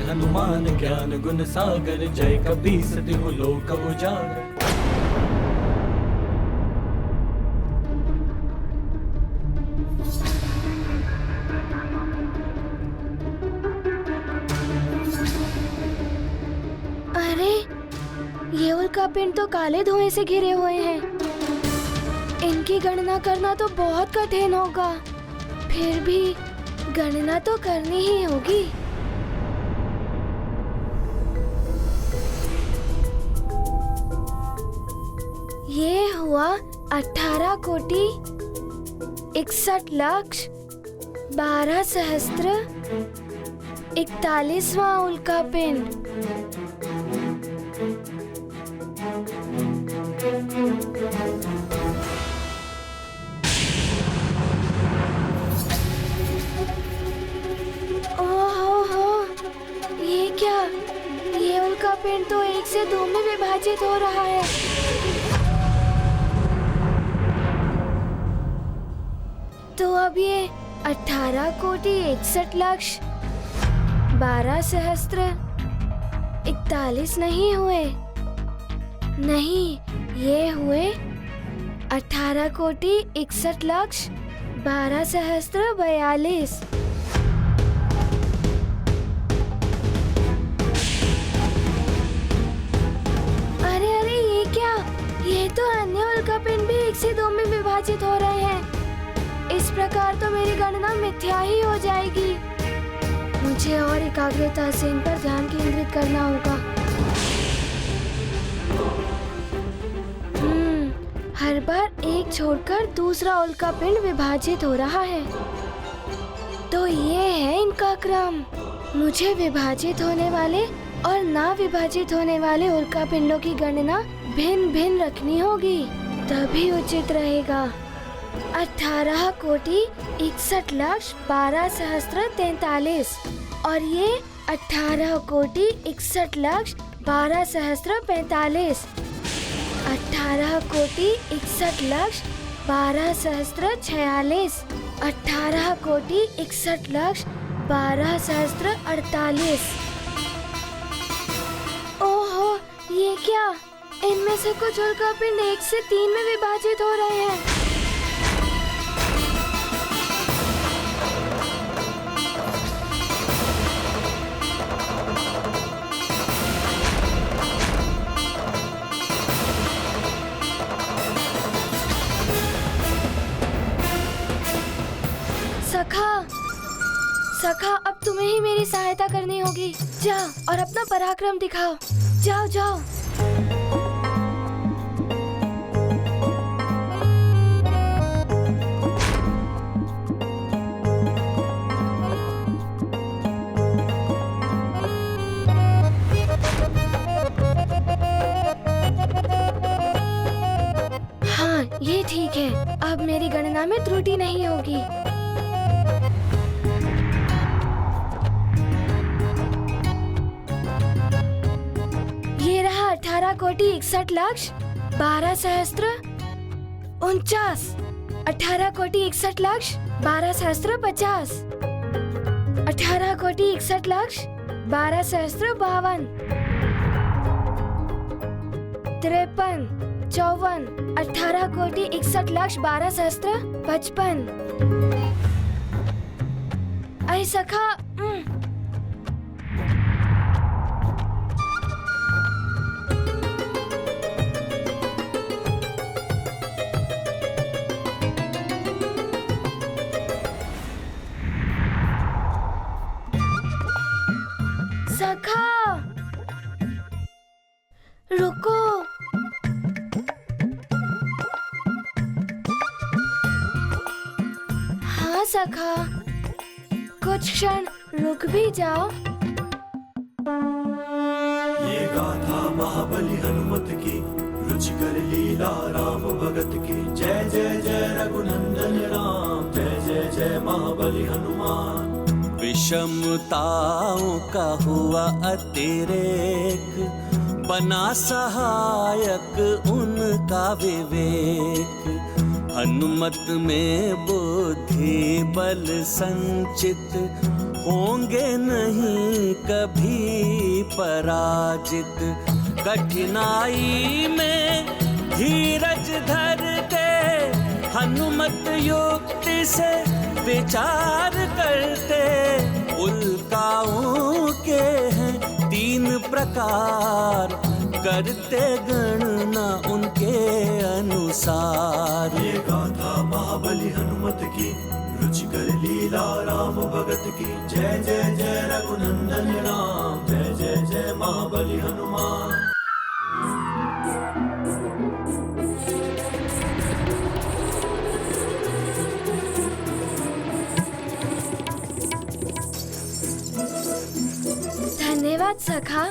हनुमान ज्ञान गुण सागर, जय कपीस तिहु लोक उजागर। अरे, ये उल्कापिंड तो काले धुएं से घिरे हुए हैं। इनकी गणना करना तो बहुत कठिन होगा। फिर भी गणना तो करनी ही होगी। ये हुआ 18 कोटि 61 लक्ष 12 सहस्त्र 41वां उल्कापिंड। ये क्या? ये उल्कापिंड तो 1 से 2 में विभाजित हो रहा है। तो अब ये 18 कोटि 61 लक्ष 12 सहस्त्र 41 नहीं हुए। नहीं, ये हुए 18 कोटि 61 लक्ष 12 सहस्त्र 42। ये तो अन्य उल्कापिंड भी 1 से 2 में विभाजित हो रहे हैं। इस प्रकार तो मेरी गणना मिथ्या ही हो जाएगी। मुझे और एकाग्रता से इन पर ध्यान केंद्रित करना होगा। हर बार एक छोड़कर दूसरा उल्कापिंड विभाजित हो रहा है। तो ये है इनका क्रम। मुझे विभाजित होने वाले और ना विभाजित होने वाले उल्कापिंडों की गणना भिन्न भिन्न रखनी होगी, तभी उचित रहेगा। 18 कोटि 61 लक्ष 12 सहस्त्र 43 और ये 18 कोटि 61 लक्ष 12 सहस्त्र 45। 18 कोटि 61 लक्ष 12 सहस्त्र 46। 18 कोटि 61 लक्ष 12 सहस्त्र 48। ओहो, ये क्या? इनमें से कुछ उल्कापिंड 1 से 3 में विभाजित हो रहे हैं। सखा, अब तुम्हें ही मेरी सहायता करनी होगी। जाओ और अपना पराक्रम दिखाओ। जाओ जाओ। हाँ, ये ठीक है। अब मेरी गणना में त्रुटि नहीं होगी। ये रहा 18 कोटि 61 लक्ष 12 सहस्त्र 49। 18 कोटि 61 लक्ष 12 सहस्त्र 50। 18 कोटि 61 लक्ष 12 सहस्त्र 52। 53, 54। 18 कोटि 61 लक्ष 12 सहस्त्र 55। अरे सखा, सखा रुको। हाँ सखा, कुछ क्षण रुक भी जाओ। ये गाथा महाबली हनुमत की, रुचिकर लीला राम भगत की। जय जय जय रघुनंदन राम, जय जय जय महाबली हनुमान। विषमताओं का हुआ अतिरेक, बना सहायक उनका विवेक। हनुमत में बुद्धि बल संचित, होंगे नहीं कभी पराजित। कठिनाई में धीरज धरते हनुमत युक्ति से विचार करते। उल्काओं के हैं 3 प्रकार, करते गणना उनके अनुसार। ये गाथा महाबली हनुमत की, रुचिकर लीला राम भगत की। जय जय जय रघुनंदन राम, जय जय जय महाबली हनुमान। धन्यवाद सखा।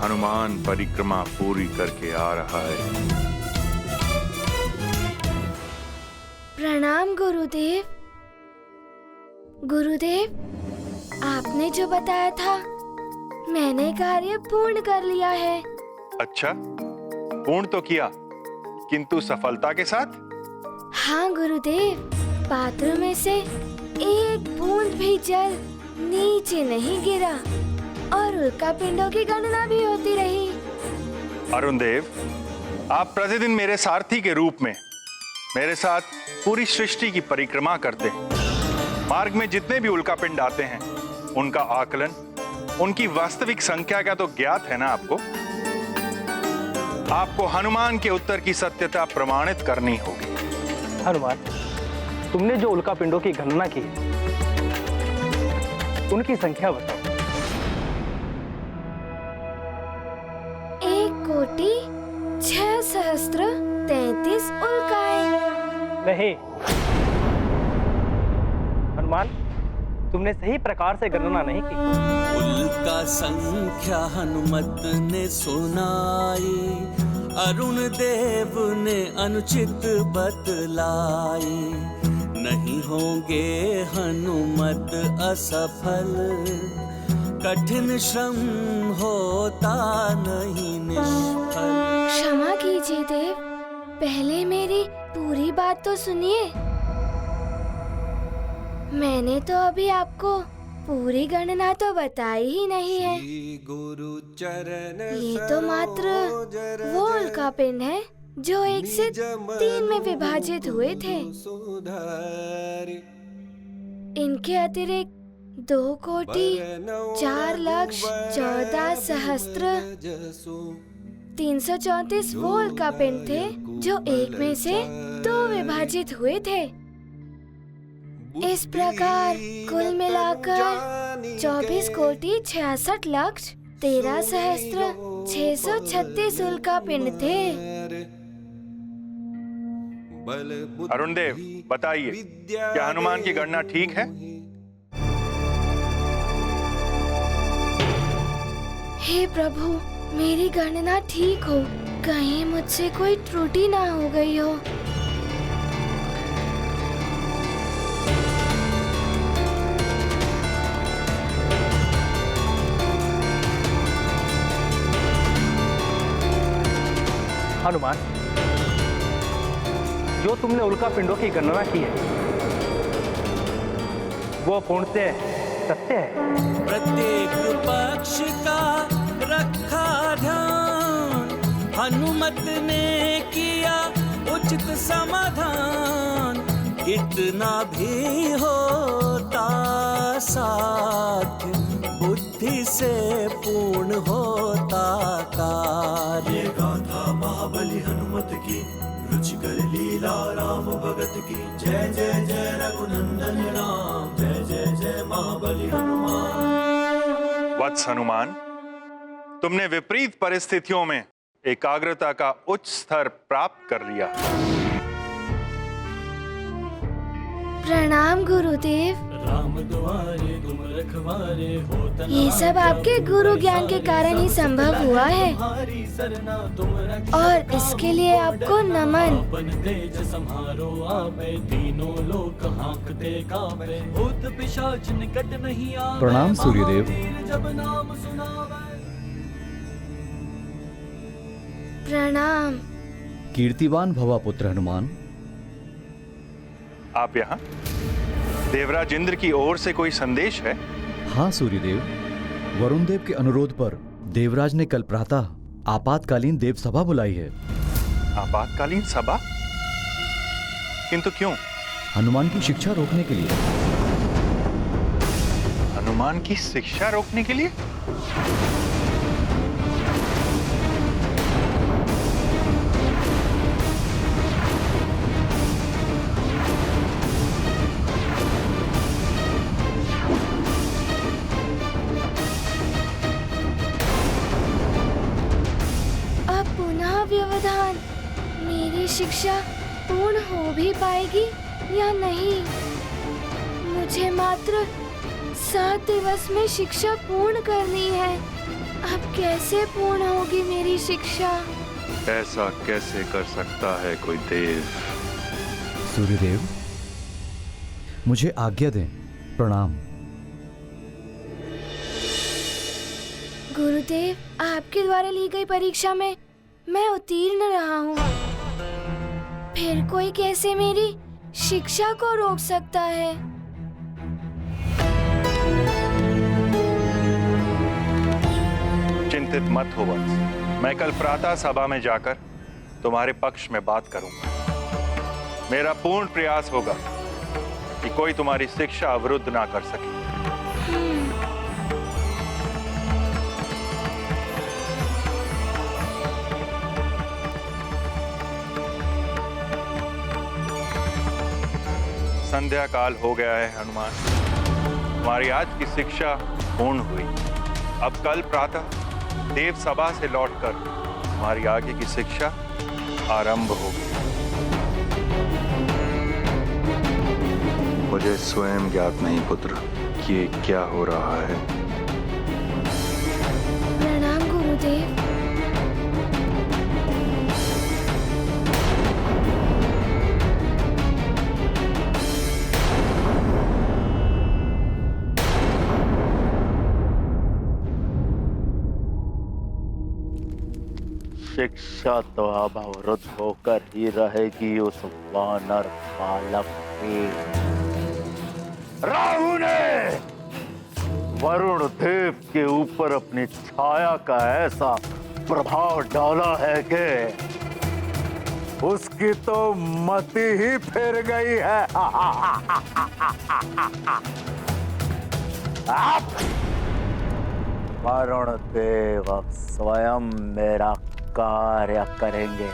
हनुमान परिक्रमा पूरी करके आ रहा है। प्रणाम गुरुदेव। गुरुदेव, आपने जो बताया था मैंने कार्य पूर्ण कर लिया है। अच्छा, पूर्ण तो किया, किंतु सफलता के साथ? हाँ गुरुदेव, पात्र में से एक बूंद भी जल नीचे नहीं गिरा और उल्का पिंडों की गणना भी होती रही। अरुण देव, आप प्रतिदिन मेरे सारथी के रूप में मेरे साथ पूरी सृष्टि की परिक्रमा करते हैं। मार्ग में जितने भी उल्का पिंड आते हैं उनका आकलन, उनकी वास्तविक संख्या का तो ज्ञात है ना आपको? आपको हनुमान के उत्तर की सत्यता प्रमाणित करनी होगी। हनुमान, तुमने जो उल्का पिंडों की गणना की उनकी संख्या बताओ। 1,06,33 उल्काएं। नहीं हनुमान, तुमने सही प्रकार से गणना नहीं की। उल्का संख्या हनुमत ने सुनाई, अरुण देव ने अनुचित बतलाई। नहीं होंगे हनुमत असफल, कठिन श्रम होता नहीं निष्फल। क्षमा कीजिए देव, पहले मेरी पूरी बात तो सुनिए। मैंने तो अभी आपको पूरी गणना तो बताई ही नहीं है। ये तो मात्र वो उल्का पिंड है जो 1 से 3 में विभाजित हुए थे। इनके अतिरिक्त 2,04,14,334 वो उल्का पिंड थे जो 1 में से 2 विभाजित हुए थे। इस प्रकार कुल मिलाकर 24,66,13,636 उल्का पिंड थे। अरुण देव, बताइए, क्या हनुमान की गणना ठीक है? हे प्रभु, मेरी गणना ठीक हो, कहीं मुझसे कोई त्रुटि ना हो गई हो। हनुमान, जो तुमने उल्का पिंडों की गणना की है वो पूर्ण से सत्य है। प्रत्येक पक्ष का रखा ध्यान, हनुमत ने किया उचित समाधान। कितना भी होता साध्य, बुद्धि से पूर्ण होता कार्य। ये गाथा महाबली हनुमत की, रुचिकर लीला राम भगत की। जय जय जय रघुनंदन राम, जय जय जय महाबली हनुमान। वत्स हनुमान, तुमने विपरीत परिस्थितियों में एकाग्रता का उच्च स्तर प्राप्त कर लिया। प्रणाम गुरुदेव। राम दुआरे तुम रखवारे हो तना। ये सब आपके गुरु ज्ञान के कारण ही संभव हुआ है तुम्हारी सरना तुम और इसके लिए आपको नमन। अपन तेज संहारो आपे तीनों लोक हाँकते कांपे। भूत पिशाच निकट नहीं आवे। प्रणाम सूर्यदेव। महावीर जब नाम सुनावे। प्रणाम। कीर्तिवान भवा पुत्र हनुमान। आप यहाँ देवराज इंद्र की ओर से कोई संदेश है? हाँ सूर्यदेव, वरुण देव के अनुरोध पर देवराज ने कल प्रातः आपातकालीन देव सभा बुलाई है। आपातकालीन सभा? किंतु क्यों? हनुमान की शिक्षा रोकने के लिए। हनुमान की शिक्षा रोकने के लिए? व्यवधान, मेरी शिक्षा पूर्ण हो भी पाएगी या नहीं? मुझे मात्र 7 दिवस में शिक्षा पूर्ण करनी है। अब कैसे पूर्ण होगी मेरी शिक्षा? ऐसा कैसे कर सकता है कोई देव? सूर्यदेव, मुझे आज्ञा दें। प्रणाम। गुरुदेव, आपके द्वारा ली गई परीक्षा में मैं उत्तीर्ण रहा हूँ। फिर कोई कैसे मेरी शिक्षा को रोक सकता है? चिंतित मत हो वत्स, मैं कल प्रातः सभा में जाकर तुम्हारे पक्ष में बात करूंगा। मेरा पूर्ण प्रयास होगा कि कोई तुम्हारी शिक्षा अवरुद्ध ना कर सके। संध्या काल हो गया है हनुमान, तुम्हारी आज की शिक्षा पूर्ण हुई। अब कल प्रातः देव सभा से लौटकर तुम्हारी आगे की शिक्षा आरंभ होगी। मुझे स्वयं ज्ञात नहीं पुत्र कि ये क्या हो रहा है। प्रणाम गुरुदेव। शिक्षा तो अब अवरुद्ध होकर ही रहेगी उस वानर बालक की। राहु ने वरुण देव के ऊपर अपनी छाया का ऐसा प्रभाव डाला है कि उसकी तो मति ही फिर गई है। आप वरुण देव अब स्वयं मेरा कार्य करेंगे।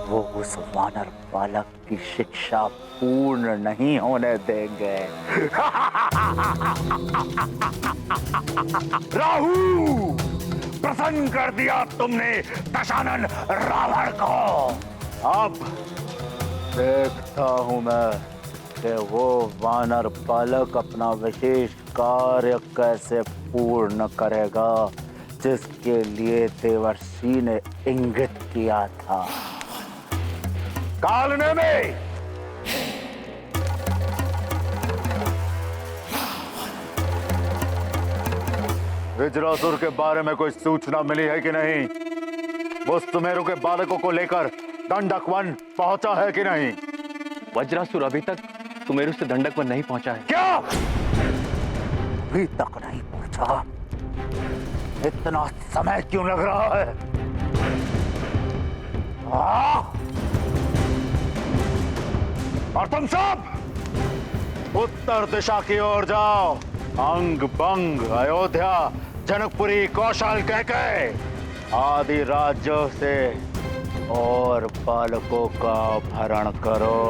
वो उस वानर बालक की शिक्षा पूर्ण नहीं होने देंगे। राहु, प्रसन्न कर दिया तुमने दशानन रावण को। अब देखता हूं मैं कि वो वानर बालक अपना विशेष कार्य कैसे पूर्ण करेगा जिसके लिए देवर्षि ने इंगित किया था। कालने में वज्रासुर के बारे में कोई सूचना मिली है कि नहीं? वो सुमेरु के बालकों को लेकर दंडक वन पहुंचा है कि नहीं? वज्रासुर अभी तक सुमेरु से दंडक वन नहीं पहुंचा है। क्या अभी तक नहीं पहुंचा? इतना समय क्यों लग रहा है? और तुम सब उत्तर दिशा की ओर जाओ। अंग बंग, अयोध्या, जनकपुरी, कौशल कहके आदि राज्यों से और बालकों का अपहरण करो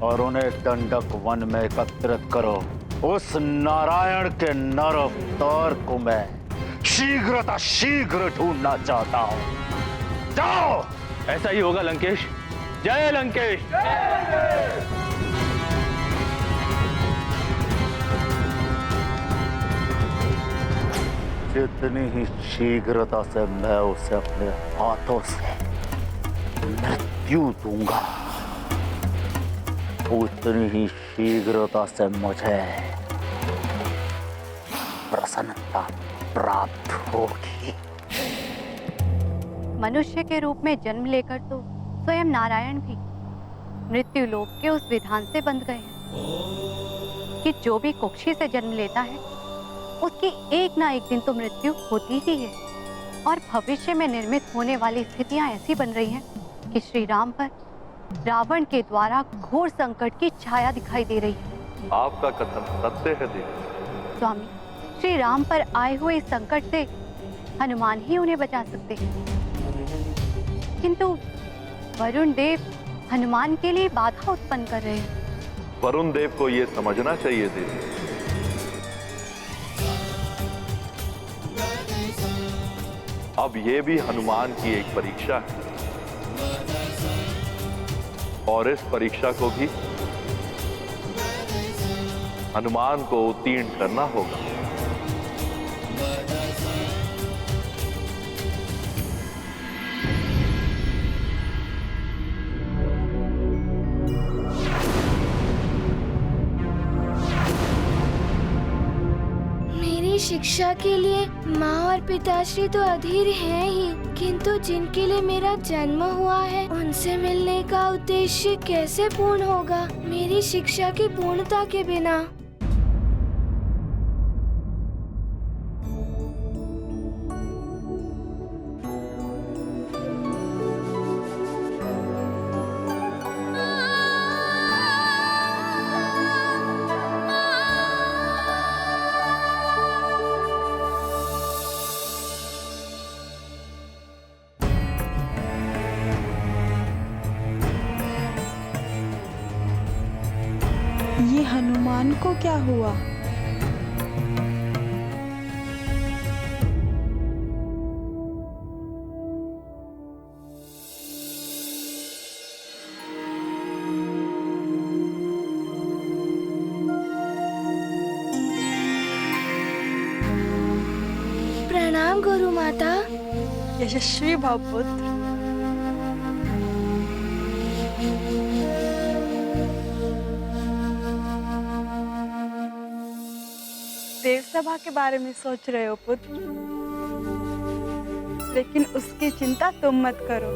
और उन्हें दंडक वन में एकत्रित करो। उस नारायण के नर अवतार को मैं शीघ्र ढूंढना चाहता हूं। जाओ। ऐसा ही होगा लंकेश। जय लंकेश। जितनी ही शीघ्रता से मैं उसे अपने हाथों से मृत्यु दूंगा, उतनी ही शीघ्रता से मुझे प्रसन्नता प्राप्त होगी। मनुष्य के रूप में जन्म लेकर तो स्वयं नारायण भी मृत्यु लोक के उस विधान से बंध गए हैं कि जो भी कुक्षी से जन्म लेता है उसकी एक ना एक दिन तो मृत्यु होती ही है। और भविष्य में निर्मित होने वाली स्थितियां ऐसी बन रही हैं कि श्री राम पर रावण के द्वारा घोर संकट की छाया दिखाई दे रही है। आपका कथन सत्य है देवी। स्वामी, श्री राम पर आए हुए इस संकट से हनुमान ही उन्हें बचा सकते हैं, किंतु वरुण देव हनुमान के लिए बाधा उत्पन्न कर रहे हैं। वरुण देव को यह समझना चाहिए देवी, अब ये भी हनुमान की एक परीक्षा है और इस परीक्षा को भी हनुमान को उत्तीर्ण करना होगा। मेरी शिक्षा के लिए माँ और पिताश्री तो अधीर हैं ही, किंतु जिनके लिए मेरा जन्म हुआ है उनसे मिलने का उद्देश्य कैसे पूर्ण होगा मेरी शिक्षा की पूर्णता के बिना। ये हनुमान को क्या हुआ? प्रणाम गुरु माता। यशस्वी भव पुत्र। देव सभा के बारे में सोच रहे हो पुत्र, लेकिन उसकी चिंता तुम मत करो,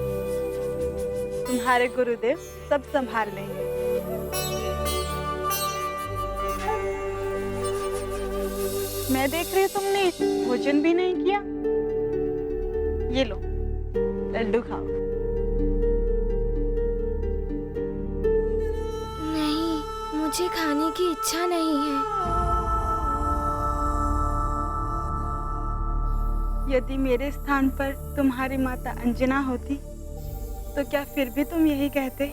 तुम्हारे गुरुदेव सब संभाल लेंगे। मैं देख रही हूँ तुमने भोजन भी नहीं किया। ये लो लड्डू खाओ। नहीं, मुझे खाने की इच्छा नहीं है। यदि मेरे स्थान पर तुम्हारी माता अंजना होती तो क्या फिर भी तुम यही कहते?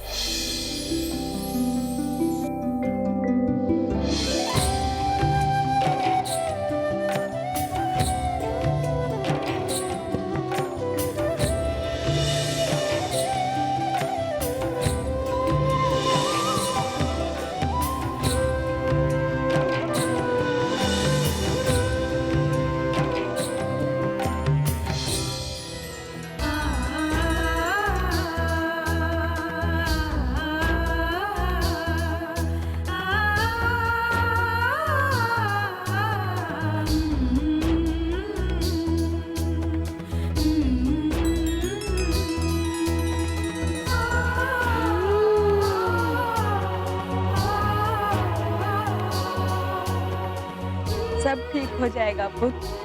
सब ठीक हो जाएगा पुत्र।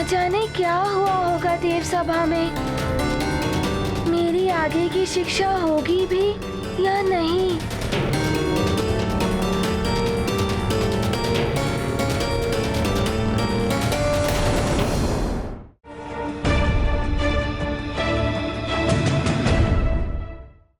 जाने क्या हुआ होगा देव सभा में। मेरी आगे की शिक्षा होगी भी या नहीं।